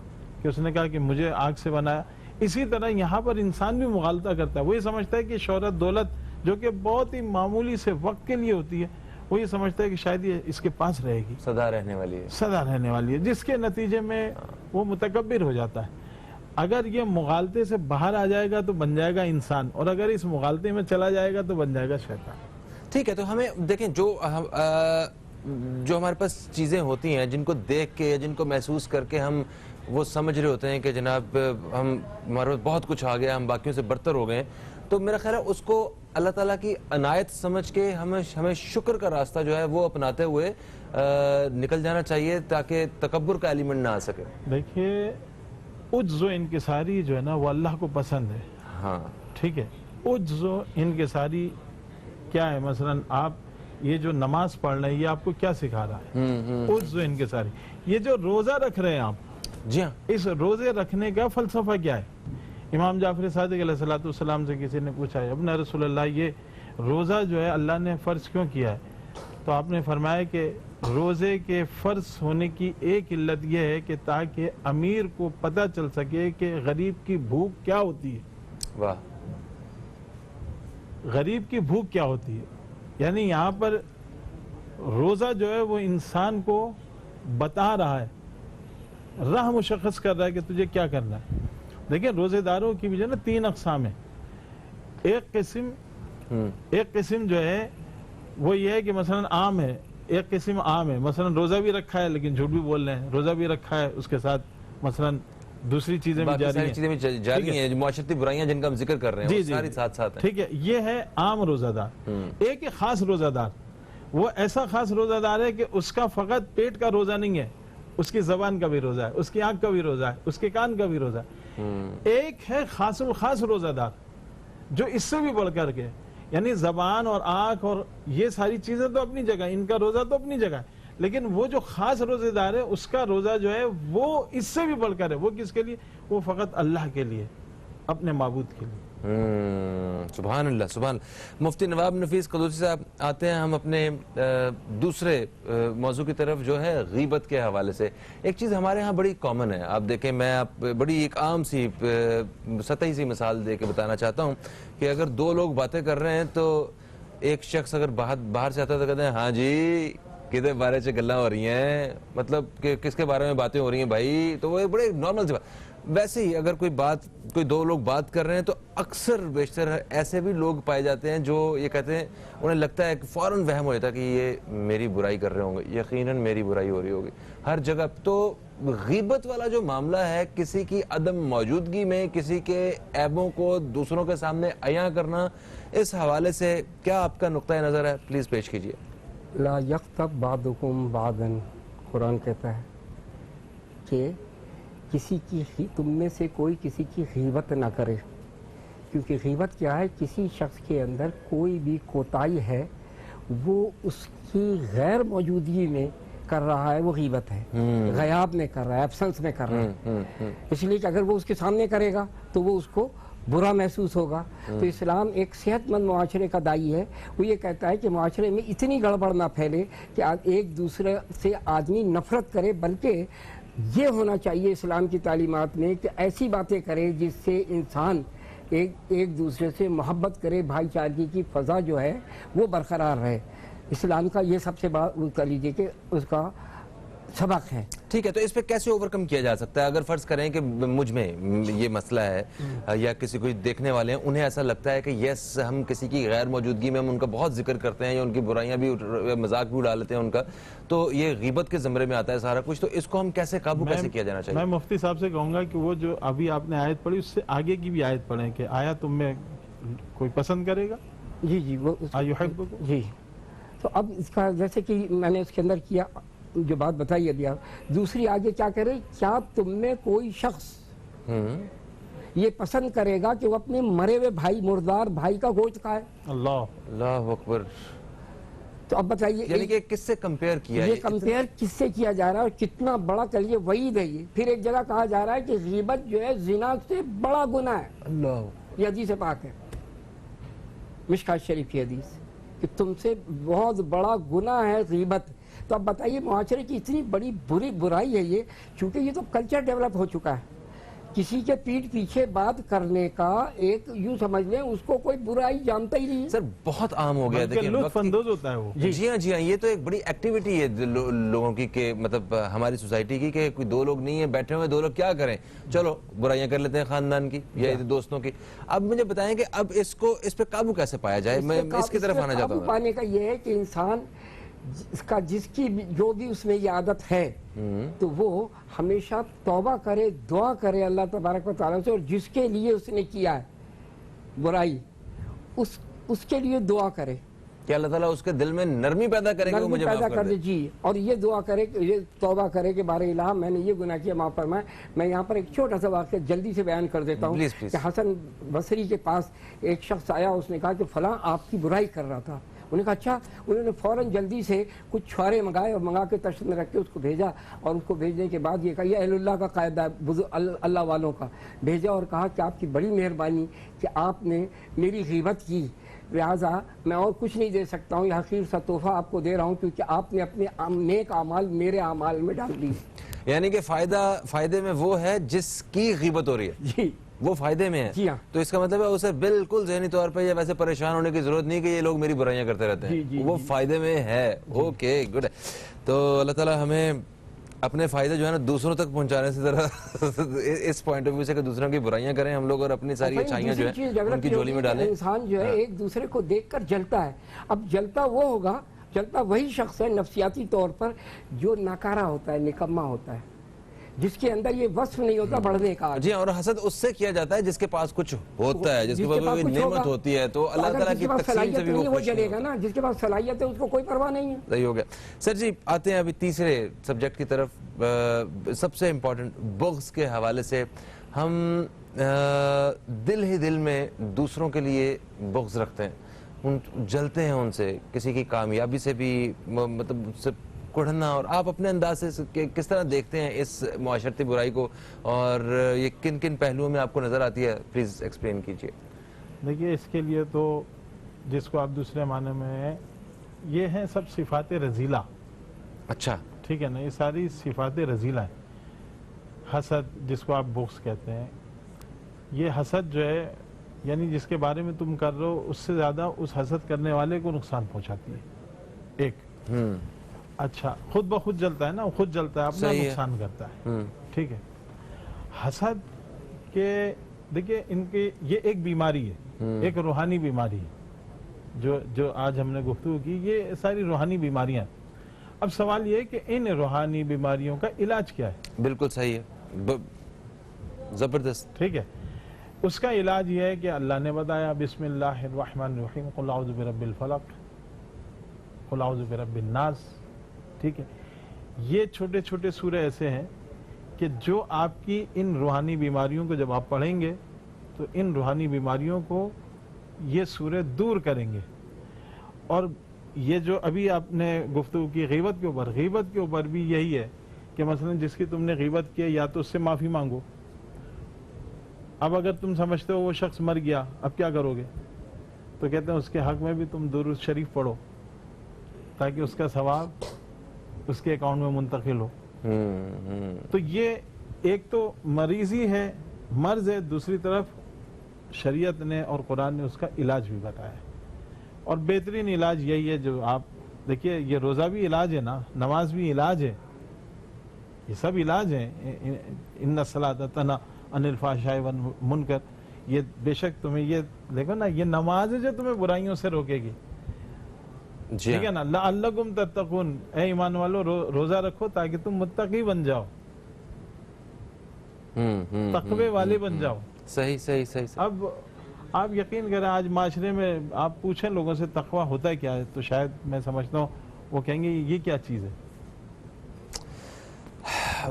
D: کہ اس نے کہا کہ مجھے آگ سے بنایا. اسی طرح یہاں پر انسان بھی مغالطہ کرتا ہے. وہ یہ سمجھتا ہے کہ شہرت دولت جو کہ بہت ہی معمولی سے وقت کے لیے ہوتی ہے، وہ یہ سمجھتا ہے کہ شاید یہ اس کے پاس رہے گی،
B: سدا رہنے والی ہے،
D: سدا رہنے والی ہے، جس کے نتیجے میں وہ متکبر ہو جاتا ہے. اگر یہ مغالطے سے باہر آ جائے گا تو بن جائے گا انسان، اور اگر اس مغالطے میں چلا جائے گا تو بن جائے گا شیطان.
B: ٹھیک ہے. تو ہمیں دیکھیں جو ہمارے پاس چیزیں ہوتی ہیں جن کو دیکھ کے جن کو محسوس کر کے ہم وہ سمجھ رہے ہوتے ہیں کہ جناب ہمارے پاس بہت کچھ آ گیا، ہم باقیوں سے برتر ہو گئے ہیں، تو میرا خیال ہے اس کو اللہ تعالیٰ کی عنایت سمجھ کے ہمیں شکر کا راستہ جو ہے وہ اپناتے ہوئے نکل جانا چاہیے تاکہ تکبر کا ایلیمنٹ نہ آ سکے.
D: دیکھیے عجز و انکساری جو ہے نا وہ اللہ کو پسند ہے.
B: ہاں
D: ٹھیک ہے. عجز و انکساری کیا ہے؟ مثلا آپ یہ جو نماز پڑھ رہے ہیں یہ آپ کو کیا سکھا رہا ہے؟ عجز و انکساری. یہ جو روزہ رکھ رہے ہیں آپ،
B: جی ہاں،
D: اس روزے رکھنے کا فلسفہ کیا ہے؟ امام جعفر صادق علیہ السلام سے کسی نے پوچھا ہے ابن رسول اللہ یہ روزہ جو ہے اللہ نے فرض کیوں کیا ہے؟ تو آپ نے فرمایا کہ روزے کے فرض ہونے کی ایک علت یہ ہے کہ تاکہ امیر کو پتہ چل سکے کہ غریب کی بھوک کیا ہوتی ہے.
B: واہ.
D: غریب کی بھوک کیا ہوتی ہے. یعنی یہاں پر روزہ جو ہے وہ انسان کو بتا رہا ہے، راہ مشخص کر رہا ہے کہ تجھے کیا کرنا ہے. دیکھیں روزے داروں کی بھی جو ہے نا 3 اقسام ہیں. ایک قسم جو ہے وہ یہ ہے کہ مثلا عام ہے. ایک قسم عام ہے، مثلا روزہ بھی رکھا ہے لیکن جھوٹ بھی بول رہے ہیں، روزہ بھی رکھا ہے اس کے ساتھ مثلا دوسری چیزیں بھی
B: جاری ہیں، معاشرتی برائیاں جن کا ہم ذکر کر رہے ہیں ساری ساتھ ساتھ ہیں.
D: ٹھیک ہے. یہ ہے عام روزہ دار. ایک خاص روزہ دار، وہ ایسا خاص روزہ دار ہے کہ اس کا فقط پیٹ کا روزہ نہیں ہے، اس کی زبان کا بھی روزہ ہے، اس کی آنکھ کا بھی روزہ ہے، اس کے کان کا بھی روزہ ہے. ایک ہے خاص الخاص روزہ دار جو اس سے بھی بڑھ کر کے، یعنی زبان اور آنکھ اور یہ ساری چیزیں تو اپنی جگہ، ان کا روزہ تو اپنی جگہ ہے، لیکن وہ جو خاص روزے دار ہے اس کا روزہ جو ہے وہ اس سے بھی بڑھ کر ہے. وہ کس کے لیے؟ وہ فقط اللہ کے لیے، اپنے معبود کے لیے.
B: سبحان اللہ سبحان اللہ. مفتی نواب نفیس قدوسی صاحب آتے ہیں ہم اپنے دوسرے موضوع کی طرف جو ہے غیبت کے حوالے سے. ایک چیز ہمارے ہاں بڑی کامن ہے, آپ دیکھیں, میں آپ بڑی ایک عام سی سطحی سی مثال دے کے بتانا چاہتا ہوں کہ اگر دو لوگ باتیں کر رہے ہیں تو ایک شخص اگر باہر سے آتا ہے تو کہتے ہیں ہاں جی کدے بارے سے گلاں ہو رہی ہیں, مطلب کہ کس کے بارے میں باتیں ہو رہی ہیں بھائی, تو وہ بڑے نارمل سی بات. ویسے ہی اگر کوئی دو لوگ بات کر رہے ہیں تو اکثر بیشتر ایسے بھی لوگ پائے جاتے ہیں جو یہ کہتے ہیں, انہیں لگتا ہے کہ فوراً وہم ہو جاتا ہے کہ یہ میری برائی کر رہے ہوں گے, یقیناً میری برائی ہو رہی ہوگی ہر جگہ. تو غیبت والا جو معاملہ ہے, کسی کی عدم موجودگی میں کسی کے عیبوں کو دوسروں کے سامنے عیاں کرنا, اس حوالے سے کیا آپ کا نقطہ نظر ہے, پلیز پیش کیجئے.
C: لا یغتب بعضکم بعضا, قرآن کہتا ہے کہ تم میں سے کوئی کسی کی غیبت نہ کرے, کیونکہ غیبت کیا ہے, کسی شخص کے اندر کوئی بھی کوتاہی ہے وہ اس کی غیر موجودگی میں کر رہا ہے, وہ غیبت ہے, غیاب میں کر رہا ہے, ایبسنس میں کر رہا ہے. اس لیے کہ اگر وہ اس کے سامنے کرے گا تو وہ اس کو برا محسوس ہوگا. تو اسلام ایک صحت مند معاشرے کا داعی ہے, وہ یہ کہتا ہے کہ معاشرے میں اتنی گڑبڑ نہ پھیلے کہ ایک دوسرے سے آدمی نفرت کرے, بلکہ یہ ہونا چاہیے اسلام کی تعلیمات میں کہ ایسی باتیں کرے جس سے انسان ایک دوسرے سے محبت کرے, بھائی چارگی کی فضا جو ہے وہ برقرار رہے. اسلام کا یہ سب سے بات کر لیجیے کہ اس کا سبق ہے.
B: ٹھیک ہے, تو اس پہ کیسے اوورکم کیا جا سکتا ہے؟ اگر فرض کریں کہ مجھ میں یہ مسئلہ ہے یا کسی کو دیکھنے والے ہیں, انہیں ایسا لگتا ہے کہ یس ہم کسی کی غیر موجودگی میں ہم ان کا بہت ذکر کرتے ہیں یا ان کی برائیاں بھی مذاق بھی اڑا لیتے ہیں ان کا, تو یہ غیبت کے زمرے میں آتا ہے سارا کچھ, تو اس کو ہم کیسے قابو کیسے کیا جانا چاہیے؟
D: میں مفتی صاحب سے کہوں گا کہ وہ جو ابھی آپ نے آیت پڑھی اس سے آگے کی بھی آیت پڑھیں کہ آیا تم میں کوئی پسند کرے گا.
C: جی وہ
D: ایحبکم.
C: جی, تو اب اس کا جیسے کہ میں نے اس کے اندر کیا جو بات بتائی ابھی, آپ دوسری آگے کیا کرے, کیا تم میں کوئی شخص یہ پسند کرے گا کہ وہ اپنے مرے ہوئے بھائی, مردار بھائی کا گوشت کھائے؟
B: اللہ اکبر.
C: تو اب بتائیے
B: یعنی کہ کس سے کمپیئر کیا,
C: یہ کمپیئر کس سے کیا جا رہا ہے اور کتنا بڑا چلیے وعید ہے یہ. پھر ایک جگہ کہا جا رہا ہے کہ غیبت جو ہے زنا سے بڑا گناہ ہے.
B: اللہ,
C: یہ حدیث پاک ہے, مشکات شریف کی حدیث, کہ تم سے بہت بڑا گناہ ہے غیبت. تو اب بتائیے معاشرے کی اتنی بڑی برائی ہے یہ, چونکہ یہ تو کلچر ڈیولپ ہو چکا ہے. کسی کے پیٹھ پیچھے بات کرنے کا ایک یوں سمجھ لیں اس کو کوئی برائی جانتا ہی نہیں.
B: سر بہت عام ہو گیا,
D: دیکھیں لطف اندوز ہوتا ہے وہ.
B: جی ہاں, یہ تو ایک بڑی ایکٹیویٹی ہے لوگوں کی, کہ مطلب ہماری سوسائٹی کی, کہ کوئی دو لوگ نہیں ہیں بیٹھے ہوئے, دو لوگ کیا کریں, چلو برائیاں کر لیتے ہیں خاندان کی یا دوستوں کی. اب مجھے بتائیں کہ اب اس پہ قابو کیسے پایا جائے, میں اس کی طرف آنا چاہتا ہوں.
C: قابو پانے کا یہ ہے کہ انسان جس کی جو بھی اس میں یہ عادت ہے تو وہ ہمیشہ توبہ کرے, دعا کرے اللہ تبارک و تعالیٰ سے, اور جس کے لیے اس نے کیا ہے برائی اس کے لیے دعا کرے
B: کہ اللہ تعالیٰ اس کے دل میں نرمی پیدا کرے کہ وہ مجھے معاف کر دے.
C: جی, اور یہ دعا کرے, یہ توبہ کرے کہ بارے الہ میں نے یہ گناہ کیا, معاف فرمائے. میں یہاں پر ایک چھوٹا سا واقعہ جلدی سے بیان کر دیتا ہوں کہ حسن بصری کے پاس ایک شخص آیا, اس نے کہا کہ فلاں آپ کی برائی کر رہا تھا. انہوں نے کہا اچھا. انہوں نے فوراً جلدی سے کچھ چھوارے منگائے اور منگا کے تشت میں رکھ کے اس کو بھیجا, اور اس کو بھیجنے کے بعد یہ کہا, یہ اہل اللہ کا قاعدہ ہے, اللہ والوں کا, بھیجا اور کہا کہ آپ کی بڑی مہربانی کہ آپ نے میری غیبت کی, لہٰذا میں اور کچھ نہیں دے سکتا ہوں, یہ حقیر سا تحفہ آپ کو دے رہا ہوں کیونکہ آپ نے اپنے نیک اعمال میرے اعمال میں ڈال دی.
B: یعنی کہ فائدے میں وہ ہے جس کی غیبت ہو رہی ہے.
C: جی,
B: وہ فائدے میں ہے.
C: جی ہاں.
B: تو اس کا مطلب ہے اسے بالکل ذہنی طور پہ یا ویسے پریشان ہونے کی ضرورت نہیں کہ یہ لوگ میری برائیاں کرتے رہتے ہیں, وہ فائدے میں ہے. Okay, good. تو اللہ تعالیٰ ہمیں اپنے فائدے جو ہے نا دوسروں تک پہنچانے سے ذرا اس پوائنٹ آف ویو سے کہ دوسروں کی برائیاں کریں ہم لوگ اور اپنی ساری اچھائیاں جو ہیں ان کی جھولی میں ڈالیں.
C: انسان جو ہے ایک دوسرے کو دیکھ کر جلتا ہے. اب جلتا وہ ہوگا, جلتا وہی شخص ہے نفسیاتی طور پر جو ناکارہ ہوتا ہے, نکما ہوتا ہے, جس کے اندر یہ وصف نہیں ہوتا بڑھنے کا.
B: جی, اور حسد اس سے کیا جاتا ہے جس کے پاس کچھ ہوتا ہے, جس کے پاس نعمت ہوتی ہے, تو اللہ تعالیٰ کی تقسیم سے بھی
C: وہ جلے گا نا. جس کے پاس صلاحیت ہے اس کو کوئی پرواہ نہیں ہے.
B: صحیح ہو گیا. سر جی آتے ہیں ابھی تیسرے سبجیکٹ کی طرف, سب سے امپورٹنٹ بغض کے حوالے سے. ہم دل ہی دل میں دوسروں کے لیے بغض رکھتے ہیں, جلتے ہیں ان سے, کسی کی کامیابی سے بھی مطلب کڑھنا. اور آپ اپنے انداز سے کس طرح دیکھتے ہیں اس معاشرتی برائی کو, اور یہ کن کن پہلوؤں میں آپ کو نظر آتی ہے, پلیز ایکسپلین کیجئے.
D: دیکھیے اس کے لیے تو جس کو آپ دوسرے معنی میں یہ ہیں سب صفات رذیلہ.
B: اچھا
D: ٹھیک ہے نا, یہ ساری صفات رذیلہ ہیں. حسد جس کو آپ بغض کہتے ہیں, یہ حسد جو ہے یعنی جس کے بارے میں تم کر رہے ہو اس سے زیادہ اس حسد کرنے والے کو نقصان پہنچاتی ہے. ایک اچھا خود بخود جلتا ہے نا, خود جلتا ہے, اپنا نقصان کرتا ہے. ٹھیک ہے. حسد کے دیکھیے ان کے یہ ایک بیماری ہے, ایک روحانی بیماری ہے جو آج ہم نے گفتگو کی, یہ ساری روحانی بیماریاں. اب سوال یہ ہے کہ ان روحانی بیماریوں کا علاج کیا ہے؟
B: بالکل صحیح ہے, زبردست.
D: ٹھیک ہے, اس کا علاج یہ ہے کہ اللہ نے بتایا بسم اللہ الرحمن الرحیم قل اعوذ برب الفلق قل اعوذ برب الناس. ٹھیک ہے, یہ چھوٹے چھوٹے سورے ایسے ہیں کہ جو آپ کی ان روحانی بیماریوں کو جب آپ پڑھیں گے تو ان روحانی بیماریوں کو یہ سورے دور کریں گے. اور یہ جو ابھی آپ نے گفتگو کی غیبت کے اوپر بھی یہی ہے کہ مثلا جس کی تم نے غیبت کی یا تو اس سے معافی مانگو. اب اگر تم سمجھتے ہو وہ شخص مر گیا اب کیا کرو گے, تو کہتے ہیں اس کے حق میں بھی تم درود شریف پڑھو تاکہ اس کا ثواب اس کے اکاؤنٹ میں منتقل ہو. تو یہ ایک تو مریضی ہے, مرض ہے, دوسری طرف شریعت نے اور قرآن نے اس کا علاج بھی بتایا ہے. اور بہترین علاج یہی ہے جو آپ دیکھیے, یہ روزہ بھی علاج ہے نا, نماز بھی علاج ہے, یہ سب علاج ہیں. ان الصلاۃ تنہی عن الفحشاء والمنکر, یہ بے شک تمہیں یہ دیکھو نا, یہ نماز ہے جو تمہیں برائیوں سے روکے گی. ٹھیک ہے نا, لعلکم تتقون, اے ایمان والو روزہ رکھو تاکہ تم متقی بن جاؤ, تقوی والے بن جاؤ.
B: صحیح.
D: اب آپ یقین کریں آج معاشرے میں آپ پوچھیں لوگوں سے تقوی ہوتا ہے کیا ہے, تو شاید میں سمجھتا ہوں وہ کہیں گے یہ کیا چیز ہے.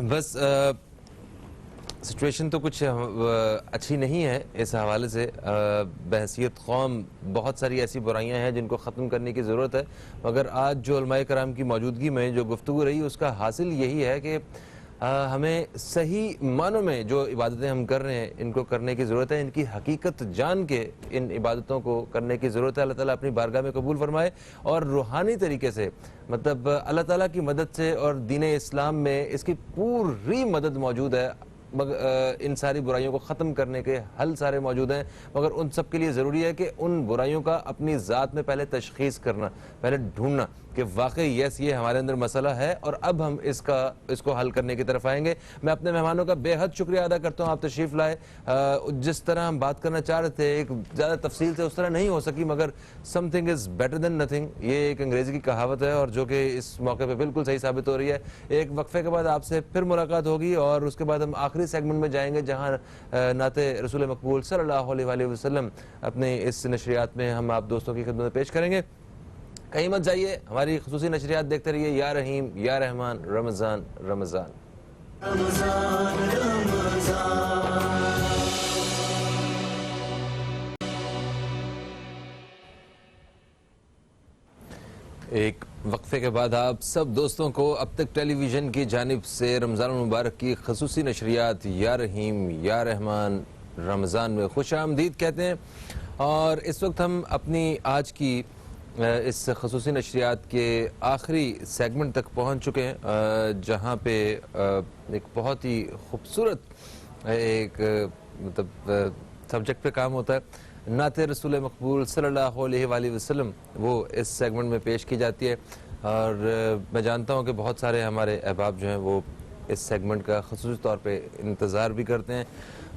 B: بس سچویشن تو کچھ اچھی نہیں ہے اس حوالے سے. بحیثیت قوم بہت ساری ایسی برائیاں ہیں جن کو ختم کرنے کی ضرورت ہے, مگر آج جو علماء کرام کی موجودگی میں جو گفتگو رہی اس کا حاصل یہی ہے کہ ہمیں صحیح معنوں میں جو عبادتیں ہم کر رہے ہیں ان کو کرنے کی ضرورت ہے, ان کی حقیقت جان کے ان عبادتوں کو کرنے کی ضرورت ہے. اللہ تعالیٰ اپنی بارگاہ میں قبول فرمائے اور روحانی طریقے سے, مطلب اللہ تعالیٰ کی مدد سے اور دین اسلام میں اس کی پوری مدد موجود ہے. ان ساری برائیوں کو ختم کرنے کے حل سارے موجود ہیں, مگر ان سب کے لیے ضروری ہے کہ ان برائیوں کا اپنی ذات میں پہلے تشخیص کرنا, پہلے ڈھونڈنا کہ واقعی یس یہ ہمارے اندر مسئلہ ہے اور اب ہم اس کو حل کرنے کی طرف آئیں گے. میں اپنے مہمانوں کا بے حد شکریہ ادا کرتا ہوں, آپ تشریف لائے. جس طرح ہم بات کرنا چاہ رہے تھے ایک زیادہ تفصیل سے اس طرح نہیں ہو سکی, مگر some thing is better than nothing, یہ ایک انگریزی کی کہاوت ہے اور جو کہ اس موقع پہ بالکل صحیح ثابت ہو رہی ہے. ایک وقفے کے بعد آپ سے پھر ملاقات ہوگی اور اس کے بعد ہم آخری سیگمنٹ میں جائیں گے جہاں نعت رسول مقبول صلی اللہ علیہ وسلم اپنے اس نشریات میں ہم آپ دوستوں کی خدمت میں پیش کریں گے. کہیں مت جائیے, ہماری خصوصی نشریات دیکھتے رہیے. یا رحیم یا رحمان, رمضان رمضان. ایک وقفے کے بعد آپ سب دوستوں کو اب تک ٹیلی ویژن کی جانب سے رمضان المبارک کی خصوصی نشریات یا رحیم یا رحمان رمضان میں خوش آمدید کہتے ہیں. اور اس وقت ہم اپنی آج کی اس خصوصی نشریات کے آخری سیگمنٹ تک پہنچ چکے ہیں جہاں پہ ایک بہت ہی خوبصورت ایک مطلب سبجیکٹ پہ کام ہوتا ہے. نعت رسول مقبول صلی اللہ علیہ وآلہ وسلم وہ اس سیگمنٹ میں پیش کی جاتی ہے اور میں جانتا ہوں کہ بہت سارے ہمارے احباب جو ہیں وہ اس سیگمنٹ کا خصوصی طور پہ انتظار بھی کرتے ہیں.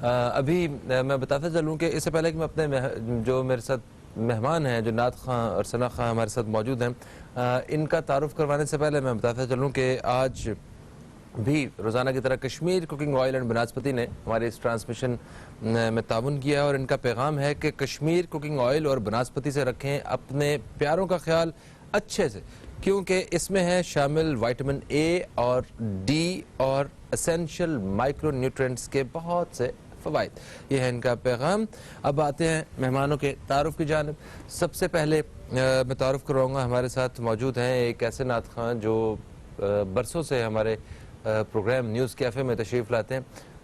B: ابھی میں بتاتا چلوں کہ اس سے پہلے کہ میں اپنے جو میرے ساتھ مہمان ہیں جو نعت خاں اور ثنا خاں ہمارے ساتھ موجود ہیں ان کا تعارف کروانے سے پہلے میں بتاتا چلوں کہ آج بھی روزانہ کی طرح Kashmir cooking oil and banaspati نے ہمارے اس ٹرانسمیشن میں تعاون کیا ہے اور ان کا پیغام ہے کہ کشمیر کوکنگ آئل اور بناسپتی سے رکھیں اپنے پیاروں کا خیال اچھے سے, کیونکہ اس میں ہے شامل وائٹامن اے اور ڈی اور اسینشل مائکرو نیوٹرینٹس کے بہت سے فوائد. یہ ہے ان کا پیغام. اب آتے ہیں مہمانوں کے تعارف کی جانب. سب سے پہلے میں تعارف کرواؤں گا, ہمارے ساتھ موجود ہیں ایک ایسے نعت خواں جو برسوں سے ہمارے پروگرام نیوز کیفے میں تشریف لاتے ہیں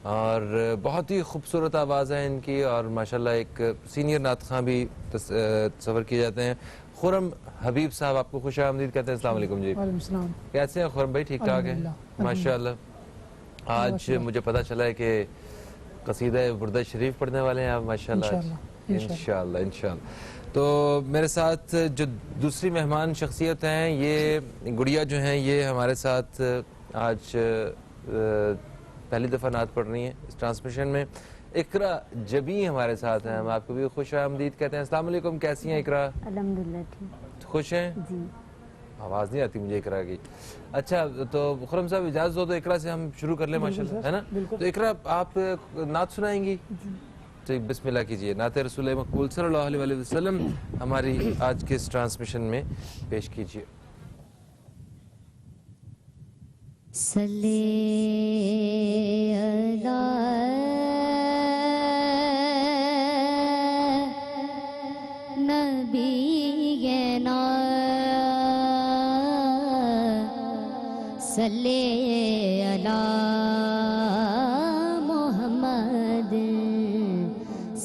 B: اور بہت ہی خوبصورت آواز ہے ان کی، اور ماشاءاللہ ایک سینئر نعت خواں بھی تصور کیے جاتے ہیں۔ خرم حبیب صاحب آپ کو خوش آمدید کہتے ہیں۔ السلام علیکم جی،
E: وعلیکم السلام۔
B: کیسے ہیں خرم بھائی؟ ٹھیک ٹھاک ہیں ماشاءاللہ۔ آج مجھے پتہ چلا ہے کہ قصیدہ بردہ شریف پڑھنے والے ہیں آپ ماشاءاللہ انشاءاللہ انشاءاللہ۔ تو میرے ساتھ جو دوسری مہمان شخصیت ہیں، یہ گڑیا جو ہیں، یہ ہمارے ساتھ آج پہلی دفعہ نعت پڑھ رہی ہیں اس ٹرانسمیشن میں۔ اقرا جبیں ہمارے ساتھ ہیں، ہم آپ کو بھی خوش آمدید کہتے ہیں۔ السلام علیکم، کیسی ہیں اقرا؟
F: الحمدللہ ٹھیک،
B: خوش ہیں؟
F: جی۔
B: آواز نہیں آتی مجھے اقرا کی۔ اچھا تو خرم صاحب اجازت ہو تو اقرا سے ہم شروع کر لیں ماشاءاللہ، ہے نا؟ تو اقرا آپ نعت سنائیں گی؟ تو بسم اللہ کیجئے، نعت رسول مقبول صلی اللہ علیہ وسلم ہماری آج کے اس ٹرانسمیشن میں پیش کیجئے۔
F: صلی نبینا صلی علی محمد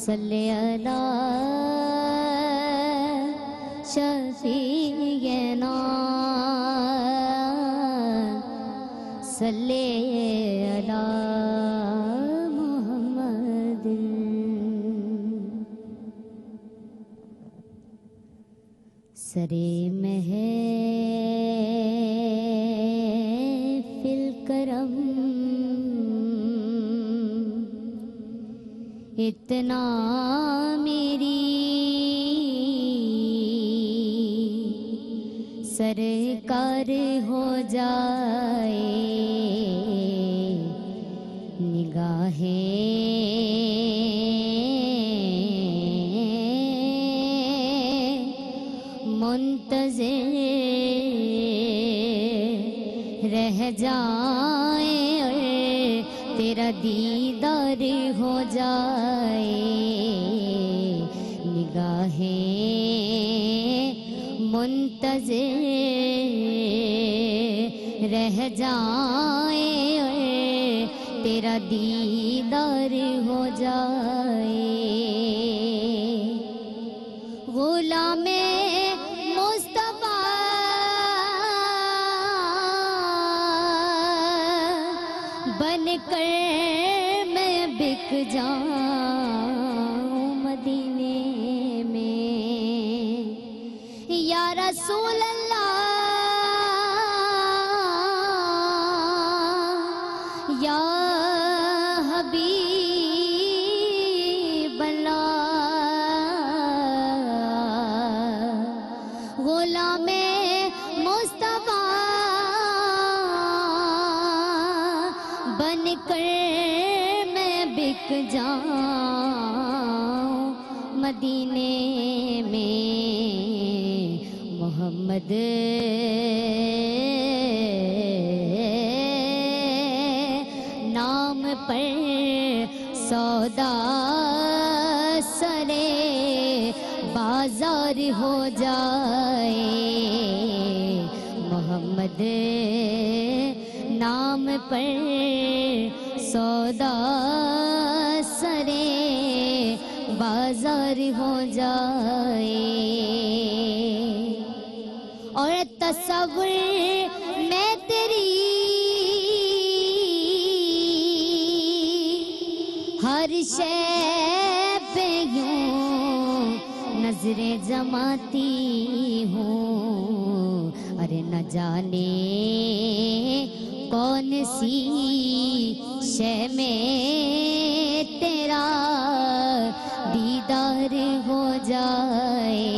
F: صلی علی شفیعنا صلی علی محمد۔ سرے محفل کرم اتنا میری سرکار ہو جائے، نگاہیں منتظر رہ جائیں، اور تیرا دیدار ہو جائے، نگاہیں منتظر رہ جائیں، اور تیرا دیدار ہو جائے۔ غلام مصطفیٰ بن کر میں بک جاؤں مدینے میں، یا رسول اللہ یا حبیب اللہ، غلام مصطفیٰ بن کر میں بک جاؤں مدینے میں، محمد نام پر سودا سرے بازار ہو جائے، محمد نام پر سودا سرے بازار ہو جائے، اور تصور میں تیری ہر شے پہ یوں نظریں جماتی ہوں، ارے نہ جانے کون سی شے میں تیرا دیدار ہو جائے،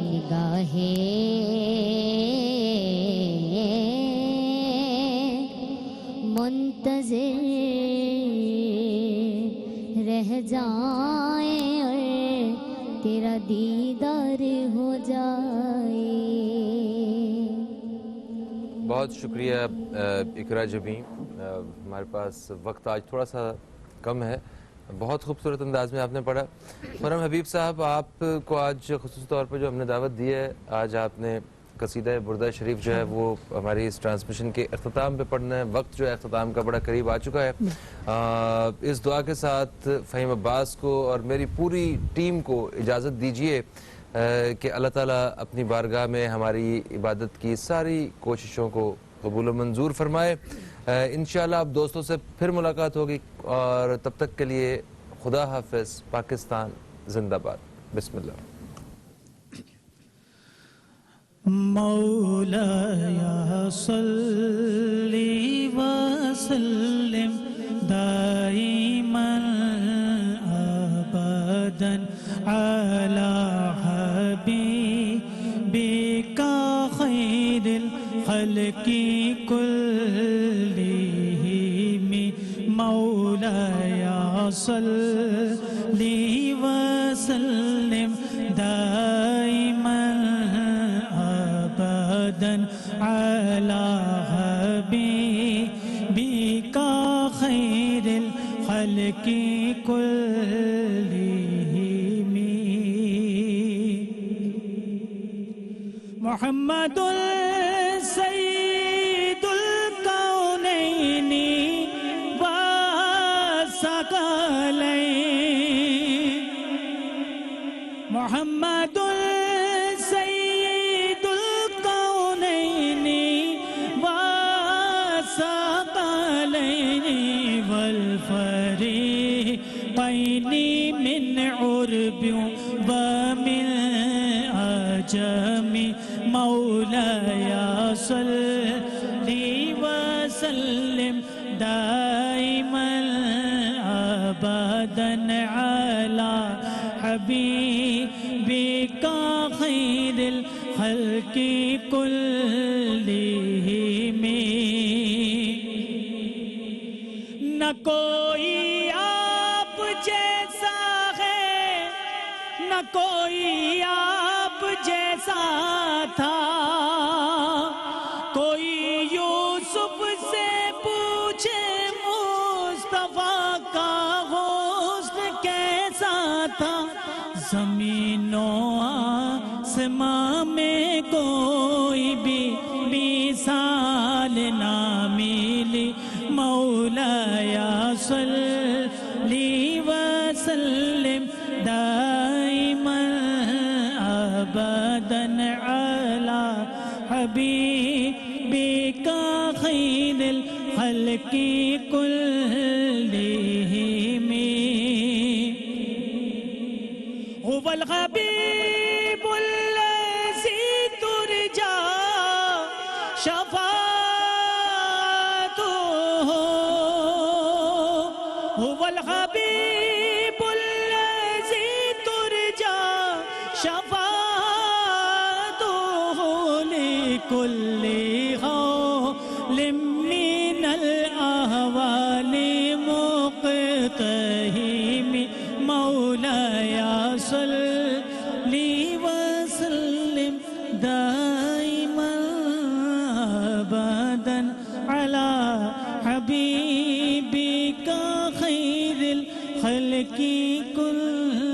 F: نگاہیں منتظر رہ جائیں، اور تیرا دیدار ہو جائے۔
B: بہت شکریہ اقرا جبیں۔ ہمارے پاس وقت آج تھوڑا سا کم ہے، بہت خوبصورت انداز میں آپ نے پڑھا۔ خرم حبیب صاحب، آپ کو آج خصوصی طور پر جو ہم نے دعوت دی ہے، آج آپ نے قصیدہ بردہ شریف جو ہے وہ ہماری اس ٹرانسمیشن کے اختتام پہ پڑھنا ہے. وقت جو ہے اختتام کا بڑا قریب آ چکا ہے. اس دعا کے ساتھ فہیم عباس کو اور میری پوری ٹیم کو اجازت دیجیے کہ اللہ تعالیٰ اپنی بارگاہ میں ہماری عبادت کی ساری کوششوں کو قبول و منظور فرمائے. انشاءاللہ اب دوستوں سے پھر ملاقات ہوگی اور تب تک کے لیے خدا حافظ. پاکستان زندہ باد. بسم اللہ.
E: مولایا صلی وسلم دائما ابدا علی حبیبک خیر الخلق کلہم. مولایا صلی وسلم دائما على حبيبك خير الخلق كلهم. محمد سيد الكونين والثقلين. محمد من عرب ومن عجم. مولاي صل وسلم دائما ابدا على حبيبك خير الخلق كلهم. نہ کوئی جیسا ہے نہ کوئی آپ جیسا تھا. کوئی یوسف سے پوچھے مصطفیٰ کا حسن کیسا تھا. زمین و آسماں میں کوئی بھی مثال نہ ملی. مولایا صلی وسلم دائما ابدا على حبيبك خير الخلق كلهم. هو الحبيب الذي ترجى شفاعته. هو الحبيب الذي ترجى شفاعته لكل حول من الأهوال مقتحم. مولاي صل وسلم دائما أبدا على حبيبك خير الخلق كل